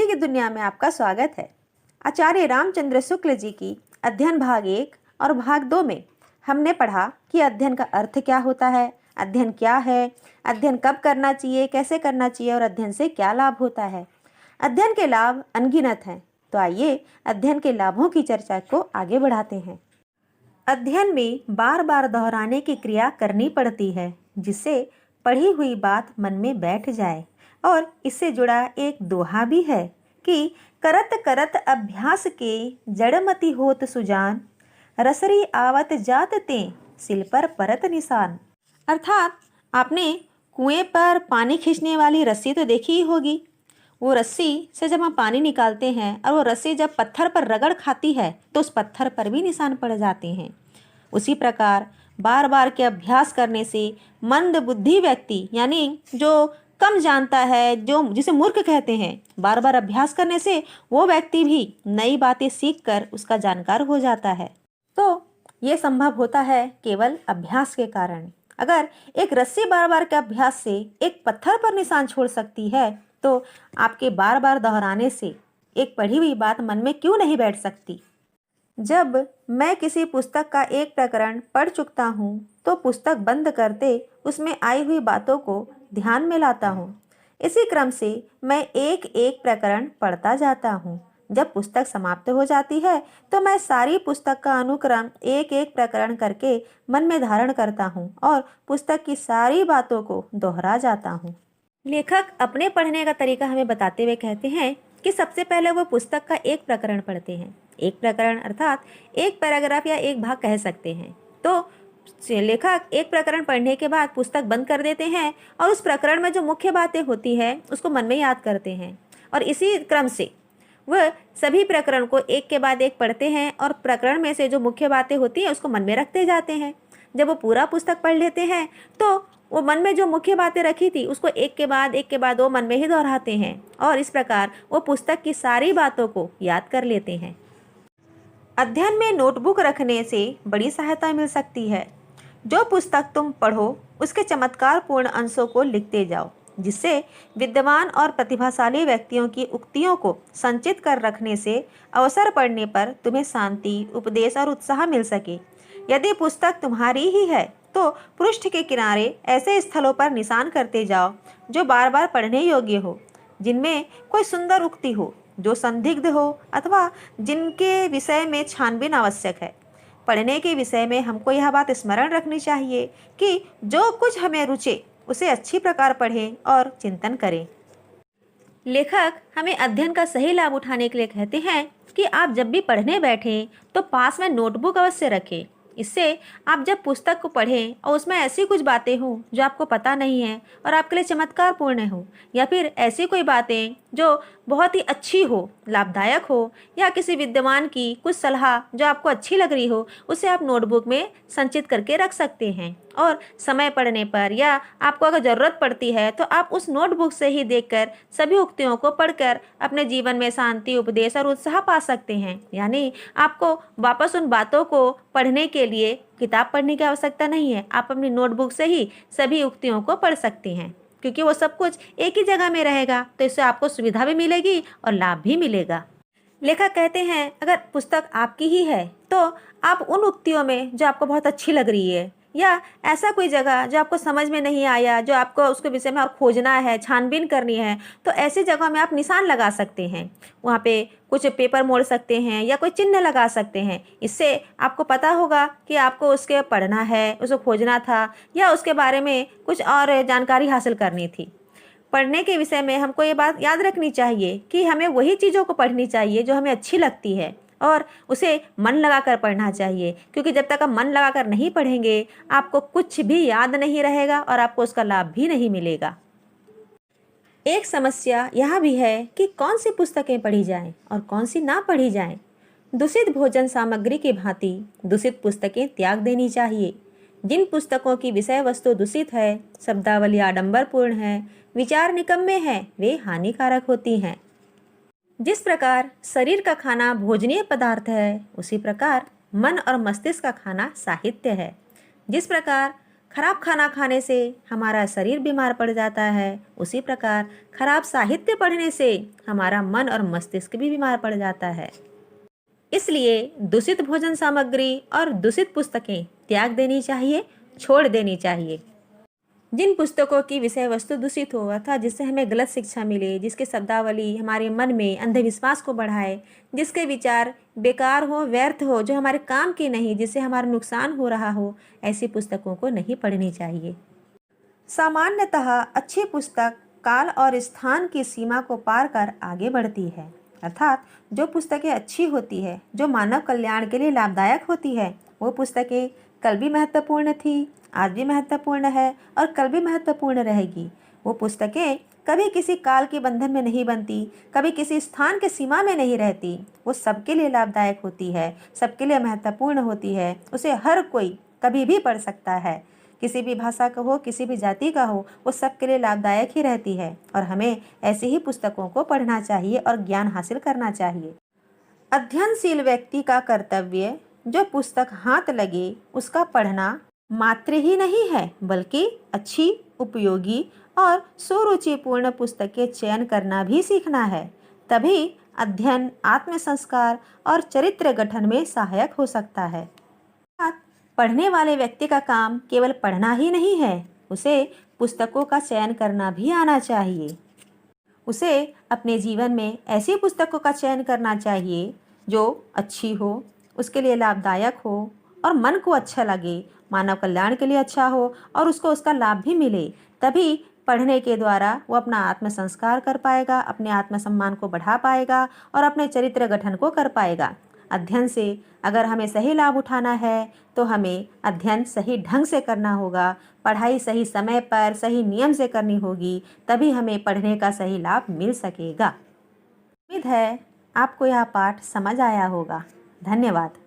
पढ़ने की दुनिया में आपका स्वागत है। आचार्य रामचंद्र शुक्ल जी की अध्ययन भाग 1 और भाग 2 में हमने पढ़ा कि अध्ययन का अर्थ क्या होता है, अध्ययन क्या है, अध्ययन कब करना चाहिए, कैसे करना चाहिए और अध्ययन से क्या लाभ होता है। अध्ययन के लाभ अनगिनत हैं, तो आइए अध्ययन के लाभों की चर्चा को आगे बढ़ाते हैं। अध्ययन में बार बार दोहराने की क्रिया करनी पड़ती है, जिससे पढ़ी हुई बात मन में बैठ जाए। और इससे जुड़ा एक दोहा भी है कि करत करत अभ्यास के जड़मति होत सुजान, रसरी आवत जात ते सिल पर परत निशान। अर्थात आपने कुएं पर पानी खींचने वाली रस्सी तो देखी ही होगी। वो रस्सी से जब हम पानी निकालते हैं और वो रस्सी जब पत्थर पर रगड़ खाती है तो उस पत्थर पर भी निशान पड़ जाते हैं। उसी प्रकार बार बार के अभ्यास करने से मंद बुद्धि व्यक्ति, यानी जो कम जानता है, जो जिसे मूर्ख कहते हैं, बार बार अभ्यास करने से वो व्यक्ति भी नई बातें सीखकर उसका जानकार हो जाता है। तो ये संभव होता है केवल अभ्यास के कारण। अगर एक रस्सी बार बार के अभ्यास से एक पत्थर पर निशान छोड़ सकती है, तो आपके बार बार दोहराने से एक पढ़ी हुई बात मन में क्यों नहीं बैठ सकती। जब मैं किसी पुस्तक का एक प्रकरण पढ़ चुकता हूँ तो पुस्तक बंद करते उसमें आई हुई बातों को ध्यान में लाता हूँ। इसी क्रम से मैं एक एक प्रकरण पढ़ता जाता हूँ। जब पुस्तक समाप्त हो जाती है तो मैं सारी पुस्तक का अनुक्रम एक एक प्रकरण करके मन में धारण करता हूँ और पुस्तक की सारी बातों को दोहरा जाता हूँ। लेखक अपने पढ़ने का तरीका हमें बताते हुए कहते हैं कि सबसे पहले वो पुस्तक का एक प्रकरण पढ़ते हैं। एक प्रकरण अर्थात एक पैराग्राफ या एक भाग कह सकते हैं। तो लेखक एक प्रकरण पढ़ने के बाद पुस्तक बंद कर देते हैं और उस प्रकरण में जो मुख्य बातें होती है उसको मन में याद करते हैं और इसी क्रम से वह सभी प्रकरण को एक के बाद एक पढ़ते हैं और प्रकरण में से जो मुख्य बातें होती हैं उसको मन में रखते जाते हैं। जब वो पूरा पुस्तक पढ़ लेते हैं तो वो मन में जो मुख्य बातें रखी थी उसको एक के बाद वो मन में ही दोहराते हैं और इस प्रकार वो पुस्तक की सारी बातों को याद कर लेते हैं। अध्ययन में नोटबुक रखने से बड़ी सहायता मिल सकती है। जो पुस्तक तुम पढ़ो उसके चमत्कारपूर्ण अंशों को लिखते जाओ, जिससे विद्वान और प्रतिभाशाली व्यक्तियों की उक्तियों को संचित कर रखने से अवसर पड़ने पर तुम्हें शांति, उपदेश और उत्साह मिल सके। यदि पुस्तक तुम्हारी ही है तो पृष्ठ के किनारे ऐसे स्थलों पर निशान करते जाओ जो बार बार पढ़ने योग्य हो, जिनमें कोई सुंदर उक्ति हो, जो संदिग्ध हो अथवा जिनके विषय में छानबीन आवश्यक है। पढ़ने के विषय में हमको यह बात स्मरण रखनी चाहिए कि जो कुछ हमें रुचे उसे अच्छी प्रकार पढ़ें और चिंतन करें। लेखक हमें अध्ययन का सही लाभ उठाने के लिए कहते हैं कि आप जब भी पढ़ने बैठें तो पास में नोटबुक अवश्य रखें। इससे आप जब पुस्तक को पढ़ें और उसमें ऐसी कुछ बातें हों जो आपको पता नहीं है और आपके लिए चमत्कारपूर्ण हो, या फिर ऐसी कोई बातें जो बहुत ही अच्छी हो, लाभदायक हो, या किसी विद्वान की कुछ सलाह जो आपको अच्छी लग रही हो, उसे आप नोटबुक में संचित करके रख सकते हैं। और समय पड़ने पर या आपको अगर ज़रूरत पड़ती है तो आप उस नोटबुक से ही देखकर सभी उक्तियों को पढ़कर अपने जीवन में शांति, उपदेश और उत्साह पा सकते हैं। यानी आपको वापस उन बातों को पढ़ने के लिए किताब पढ़ने की आवश्यकता नहीं है, आप अपनी नोटबुक से ही सभी उक्तियों को पढ़ सकते हैं, क्योंकि वो सब कुछ एक ही जगह में रहेगा। तो इससे आपको सुविधा भी मिलेगी और लाभ भी मिलेगा। लेखक कहते हैं अगर पुस्तक आपकी ही है तो आप उन उक्तियों में जो आपको बहुत अच्छी लग रही है या ऐसा कोई जगह जो आपको समझ में नहीं आया, जो आपको उसके विषय में और खोजना है, छानबीन करनी है, तो ऐसी जगह में आप निशान लगा सकते हैं। वहाँ पे कुछ पेपर मोड़ सकते हैं या कोई चिन्ह लगा सकते हैं। इससे आपको पता होगा कि आपको उसके पढ़ना है, उसको खोजना था या उसके बारे में कुछ और जानकारी हासिल करनी थी। पढ़ने के विषय में हमको ये बात याद रखनी चाहिए कि हमें वही चीज़ों को पढ़नी चाहिए जो हमें अच्छी लगती है और उसे मन लगाकर पढ़ना चाहिए, क्योंकि जब तक आप मन लगाकर नहीं पढ़ेंगे आपको कुछ भी याद नहीं रहेगा और आपको उसका लाभ भी नहीं मिलेगा। एक समस्या यह भी है कि कौन सी पुस्तकें पढ़ी जाएं और कौन सी ना पढ़ी जाएं। दूषित भोजन सामग्री की भांति दूषित पुस्तकें त्याग देनी चाहिए। जिन पुस्तकों की विषय वस्तु दूषित है, शब्दावली आडंबरपूर्ण है, विचार निकम्मे हैं, वे हानिकारक होती हैं। जिस प्रकार शरीर का खाना भोजनीय पदार्थ है, उसी प्रकार मन और मस्तिष्क का खाना साहित्य है। जिस प्रकार खराब खाना खाने से हमारा शरीर बीमार पड़ जाता है, उसी प्रकार खराब साहित्य पढ़ने से हमारा मन और मस्तिष्क भी बीमार पड़ जाता है। इसलिए दूषित भोजन सामग्री और दूषित पुस्तकें त्याग देनी चाहिए, छोड़ देनी चाहिए। जिन पुस्तकों की विषय वस्तु दूषित हो अर्थात जिससे हमें गलत शिक्षा मिले, जिसके शब्दावली हमारे मन में अंधविश्वास को बढ़ाए, जिसके विचार बेकार हो, व्यर्थ हो, जो हमारे काम की नहीं, जिससे हमारा नुकसान हो रहा हो, ऐसी पुस्तकों को नहीं पढ़नी चाहिए। सामान्यतः अच्छी पुस्तक काल और स्थान की सीमा को पार कर आगे बढ़ती है। अर्थात जो पुस्तकें अच्छी होती है, जो मानव कल्याण के लिए लाभदायक होती है, वो पुस्तकें कल भी महत्वपूर्ण थी, आज भी महत्वपूर्ण है और कल भी महत्वपूर्ण रहेगी। वो पुस्तकें कभी किसी काल के बंधन में नहीं बनती, कभी किसी स्थान के सीमा में नहीं रहती। वो सबके लिए लाभदायक होती है, सबके लिए महत्वपूर्ण होती है। उसे हर कोई कभी भी पढ़ सकता है, किसी भी भाषा का हो, किसी भी जाति का हो, वो सबके लिए लाभदायक ही रहती है। और हमें ऐसी ही पुस्तकों को पढ़ना चाहिए और ज्ञान हासिल करना चाहिए। अध्ययनशील व्यक्ति का कर्तव्य जो पुस्तक हाथ लगे उसका पढ़ना मात्र ही नहीं है, बल्कि अच्छी, उपयोगी और सुरुचिपूर्ण पुस्तकें चयन करना भी सीखना है। तभी अध्ययन आत्मसंस्कार और चरित्र गठन में सहायक हो सकता है। पढ़ने वाले व्यक्ति का काम केवल पढ़ना ही नहीं है, उसे पुस्तकों का चयन करना भी आना चाहिए। उसे अपने जीवन में ऐसी पुस्तकों का चयन करना चाहिए जो अच्छी हो, उसके लिए लाभदायक हो और मन को अच्छा लगे, मानव कल्याण के लिए अच्छा हो और उसको उसका लाभ भी मिले। तभी पढ़ने के द्वारा वो अपना आत्मसंस्कार कर पाएगा, अपने आत्मसम्मान को बढ़ा पाएगा और अपने चरित्र गठन को कर पाएगा। अध्ययन से अगर हमें सही लाभ उठाना है तो हमें अध्ययन सही ढंग से करना होगा, पढ़ाई सही समय पर सही नियम से करनी होगी, तभी हमें पढ़ने का सही लाभ मिल सकेगा। उम्मीद है आपको यह पाठ समझ आया होगा। धन्यवाद।